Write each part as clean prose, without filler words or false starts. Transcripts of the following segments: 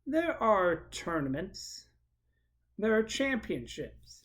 There are tournaments, there are championships,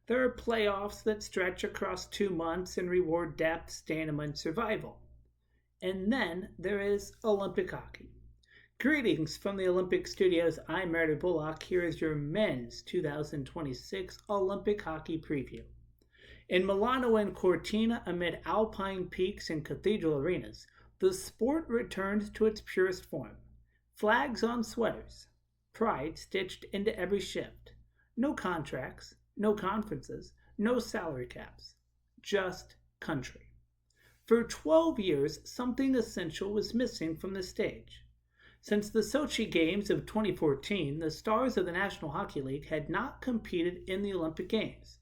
there are playoffs that stretch across 2 months and reward depth, stamina, and survival. And then there is Olympic hockey. Greetings from the Olympic Studios. I'm Ryder Bullock. Here is your men's 2026 Olympic hockey preview. In Milano and Cortina, amid alpine peaks and cathedral arenas, the sport returned to its purest form. Flags on sweaters, pride stitched into every shift. No contracts, no conferences, no salary caps. Just country. For 12 years, something essential was missing from the stage. Since the Sochi Games of 2014, the stars of the National Hockey League had not competed in the Olympic Games.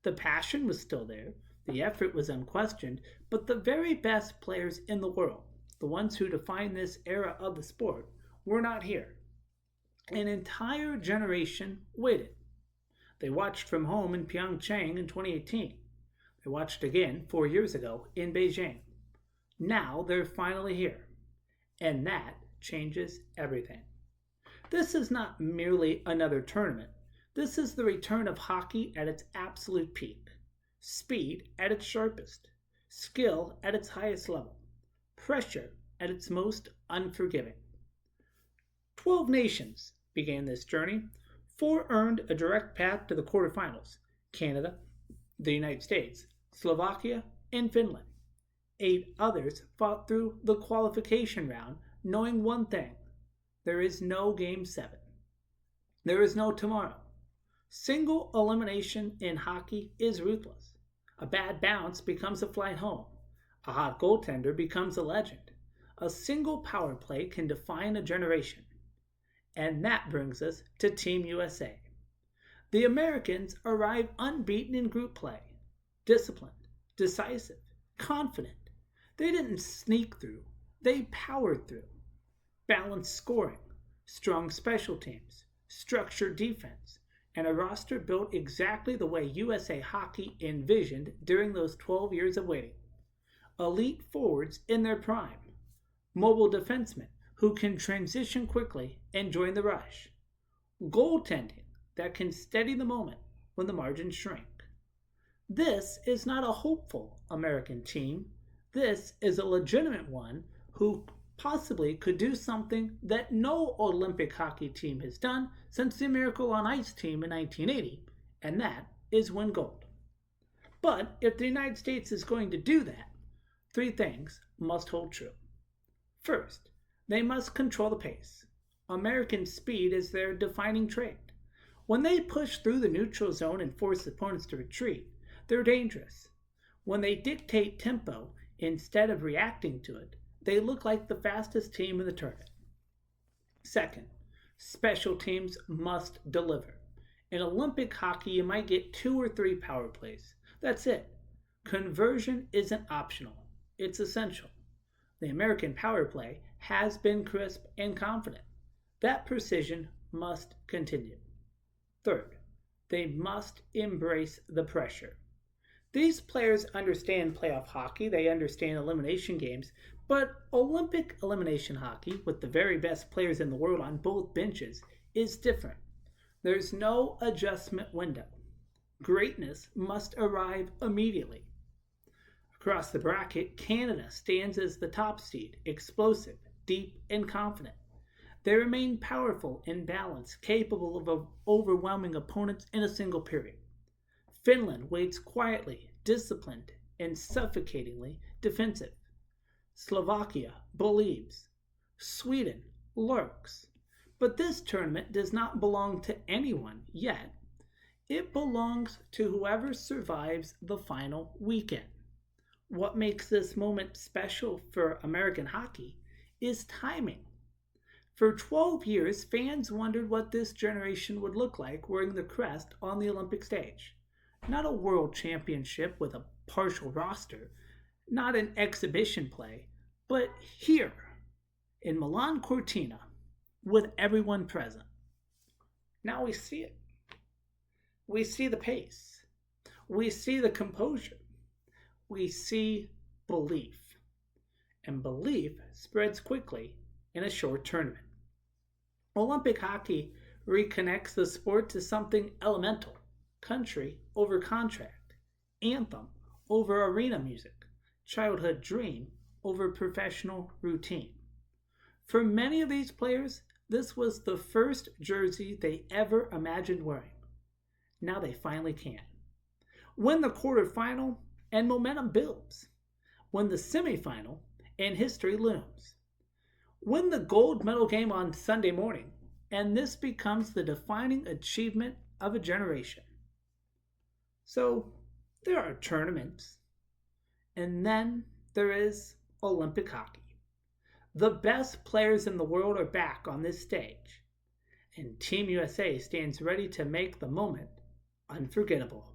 The passion was still there, the effort was unquestioned, but the very best players in the world, the ones who define this era of the sport, were not here. An entire generation waited. They watched from home in Pyeongchang in 2018. They watched again 4 years ago in Beijing. Now they're finally here. And that changes everything. This is not merely another tournament. This is the return of hockey at its absolute peak, speed at its sharpest, skill at its highest level, pressure at its most unforgiving. 12 nations began this journey. 4 earned a direct path to the quarterfinals: Canada, the United States, Slovakia, and Finland. 8 others fought through the qualification round, knowing one thing: there is no Game 7. There is no tomorrow. Single elimination in hockey is ruthless. A bad bounce becomes a flight home. A hot goaltender becomes a legend. A single power play can define a generation. And that brings us to Team USA. The Americans arrive unbeaten in group play. Disciplined, decisive, confident. They didn't sneak through. They powered through. Balanced scoring, strong special teams, structured defense, and a roster built exactly the way USA Hockey envisioned during those 12 years of waiting. Elite forwards in their prime, mobile defensemen who can transition quickly and join the rush, goaltending that can steady the moment when the margins shrink. This is not a hopeful American team. This is a legitimate one who possibly could do something that no Olympic hockey team has done since the Miracle on Ice team in 1980, and that is win gold. But if the United States is going to do that, 3 things must hold true. First, they must control the pace. American speed is their defining trait. When they push through the neutral zone and force opponents to retreat, they're dangerous. When they dictate tempo instead of reacting to it, they look like the fastest team in the tournament. Second, special teams must deliver. In Olympic hockey, you might get 2 or 3 power plays. That's it. Conversion isn't optional. It's essential. The American power play has been crisp and confident. That precision must continue. Third, they must embrace the pressure. These players understand playoff hockey, they understand elimination games, but Olympic elimination hockey, with the very best players in the world on both benches, is different. There's no adjustment window. Greatness must arrive immediately. Across the bracket, Canada stands as the top seed, explosive, deep, and confident. They remain powerful and balanced, capable of overwhelming opponents in a single period. Finland waits quietly, disciplined, and suffocatingly defensive. Slovakia believes. Sweden lurks. But this tournament does not belong to anyone yet. It belongs to whoever survives the final weekend. What makes this moment special for American hockey is timing. For 12 years, fans wondered what this generation would look like wearing the crest on the Olympic stage. Not a world championship with a partial roster, not an exhibition play, but here, in Milan Cortina, with everyone present. Now we see it. We see the pace. We see the composure. We see belief. And belief spreads quickly in a short tournament. Olympic hockey reconnects the sport to something elemental: country over contract, anthem over arena music, childhood dream over professional routine. For many of these players, this was the first jersey they ever imagined wearing. Now they finally can. Win the quarterfinal, and momentum builds. Win the semifinal, and history looms. Win the gold medal game on Sunday morning, and this becomes the defining achievement of a generation. So, there are tournaments, and then there is Olympic hockey. The best players in the world are back on this stage, and Team USA stands ready to make the moment unforgettable.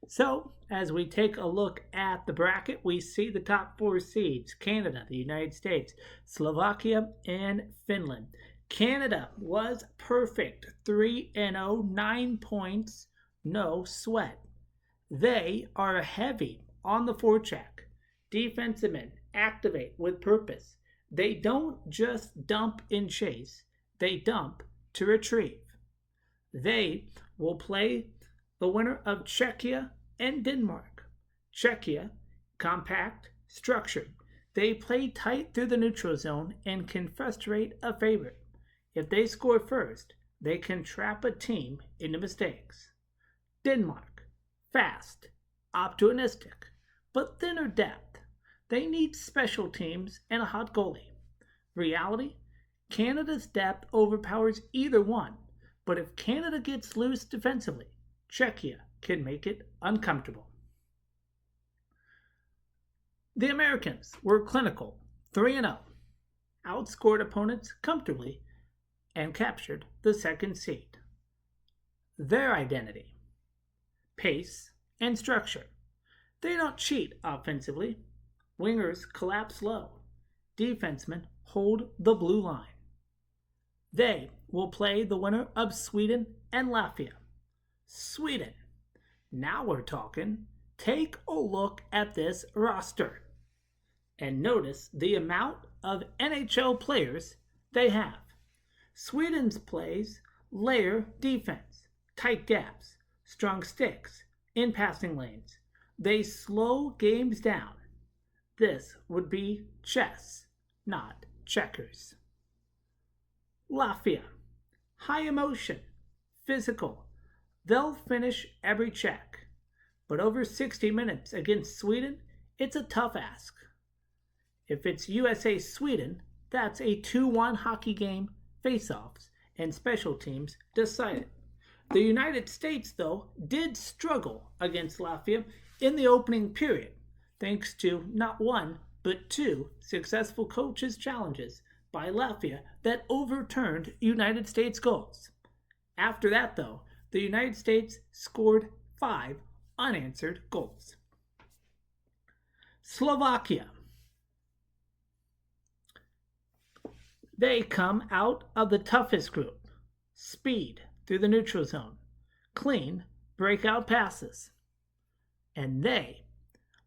So, as we take a look at the bracket, we see the top four seeds: Canada, the United States, Slovakia, and Finland. Canada was perfect, 3-0, 9 points, no sweat. They are heavy on the forecheck. Defensive men activate with purpose. They don't just dump and chase, they dump to retrieve. They will play the winner of Czechia and Denmark. Czechia, compact, structured. They play tight through the neutral zone and can frustrate a favorite. If they score first, they can trap a team into mistakes. Denmark, fast, opportunistic, but thinner depth. They need special teams and a hot goalie. Reality, Canada's depth overpowers either one, but if Canada gets loose defensively, Czechia can make it uncomfortable. The Americans were clinical, 3-0, outscored opponents comfortably, and captured the second seed. Their identity: pace and structure. They don't cheat offensively. Wingers collapse low. Defensemen hold the blue line. They will play the winner of Sweden and Latvia. Sweden. Now we're talking. Take a look at this roster and notice the amount of NHL players they have. Sweden's plays layer defense, tight gaps, strong sticks, in passing lanes. They slow games down. This would be chess, not checkers. Latvia. High emotion, physical. They'll finish every check. But over 60 minutes against Sweden, it's a tough ask. If it's USA-Sweden, that's a 2-1 hockey game, face-offs, and special teams decided. The United States, though, did struggle against Latvia in the opening period, thanks to not one, but two successful coaches' challenges by Latvia that overturned United States goals. After that, though, the United States scored 5 unanswered goals. Slovakia. They come out of the toughest group. Speed through the neutral zone. Clean breakout passes. And they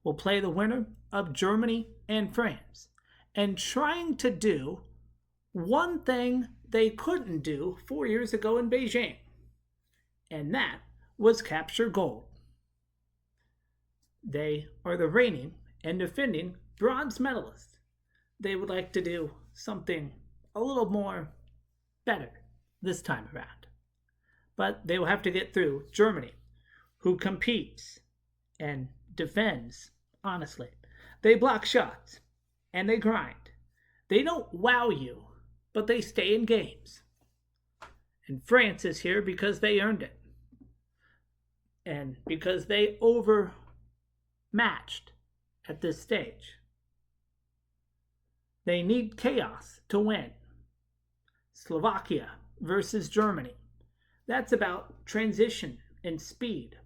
will play the winner of Germany and France, and trying to do one thing they couldn't do 4 years ago in Beijing, and that was capture gold. They are the reigning and defending bronze medalists. They would like to do something a little more better this time around. But they will have to get through Germany, who competes and defends honestly. They block shots and they grind. They don't wow you, but they stay in games. And France is here because they earned it. And because they overmatched at this stage. They need chaos to win. Slovakia versus Germany. That's about transition and speed.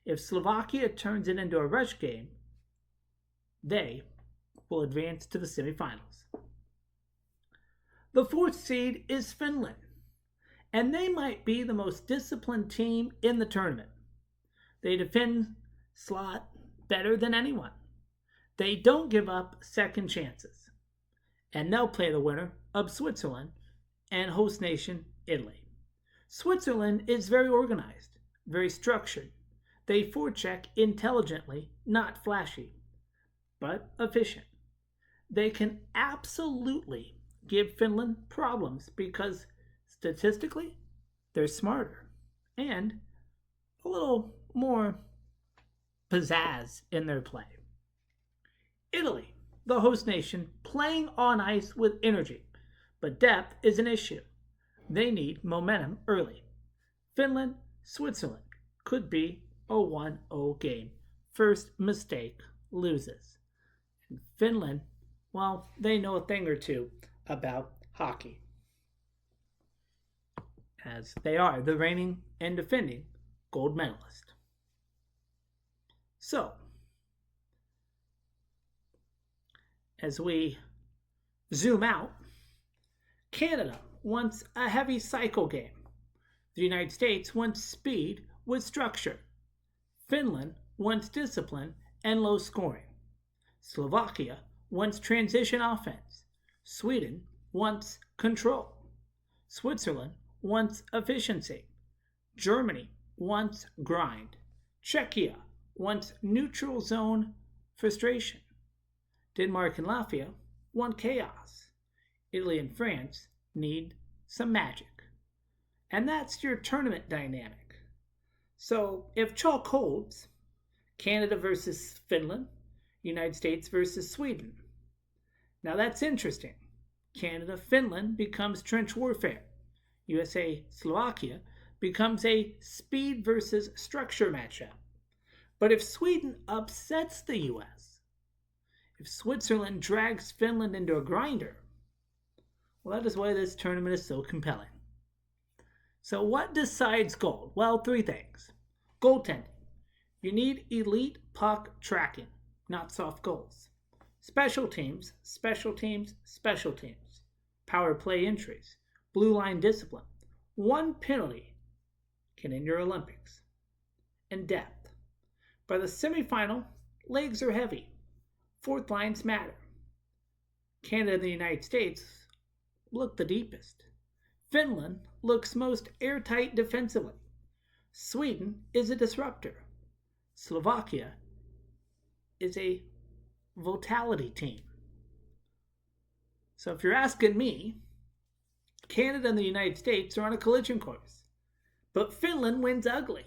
If Slovakia turns it into a rush game, they will advance to the semifinals. The fourth seed is Finland, and they might be the most disciplined team in the tournament. They defend slot better than anyone. They don't give up second chances, and they'll play the winner of Switzerland and host nation Italy. Switzerland is very organized, very structured. They forecheck intelligently, not flashy, but efficient. They can absolutely give Finland problems because statistically, they're smarter and a little more pizzazz in their play. Italy, the host nation, playing on ice with energy, but depth is an issue. They need momentum early. Finland, Switzerland could be a 1-0 game. First mistake loses. And Finland, well, they know a thing or two about hockey, as they are the reigning and defending gold medalist. So, as we zoom out, Canada wants a heavy cycle game. The United States wants speed with structure. Finland wants discipline and low scoring. Slovakia wants transition offense. Sweden wants control. Switzerland wants efficiency. Germany wants grind. Czechia wants neutral zone frustration. Denmark and Latvia want chaos. Italy and France need some magic. And that's your tournament dynamic. So if chalk holds, Canada versus Finland, United States versus Sweden. Now that's interesting. Canada-Finland becomes trench warfare. USA-Slovakia becomes a speed versus structure matchup. But if Sweden upsets the US, if Switzerland drags Finland into a grinder, well, that is why this tournament is so compelling. So what decides gold? Well, three things. Goaltending. You need elite puck tracking, not soft goals. Special teams, special teams, special teams. Power play entries. Blue line discipline. One penalty can end your Olympics. And depth. By the semifinal, legs are heavy. Fourth lines matter. Canada and the United States look the deepest. Finland looks most airtight defensively. Sweden is a disruptor. Slovakia is a vitality team. So if you're asking me, Canada and the United States are on a collision course. But Finland wins ugly.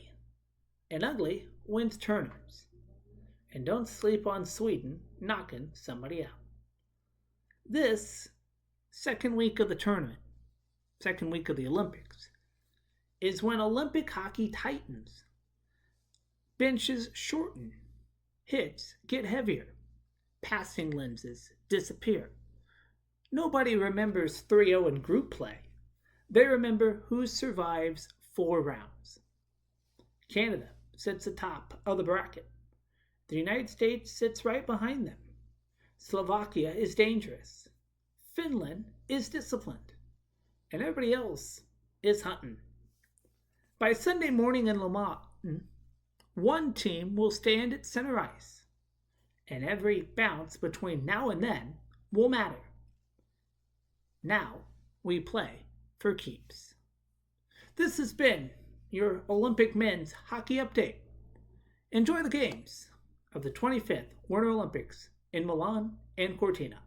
And ugly wins tournaments. And don't sleep on Sweden knocking somebody out. This second week of the tournament, second week of the Olympics, is when Olympic hockey tightens. Benches shorten. Hits get heavier. Passing lenses disappear. Nobody remembers 3-0 in group play. They remember who survives 4 rounds. Canada sits atop of the bracket. The United States sits right behind them. Slovakia is dangerous. Finland is disciplined. And everybody else is hunting. By Sunday morning in Le Mans, one team will stand at center ice. And every bounce between now and then will matter. Now we play for keeps. This has been your Olympic men's hockey update. Enjoy the games of the 25th Winter Olympics in Milan and Cortina.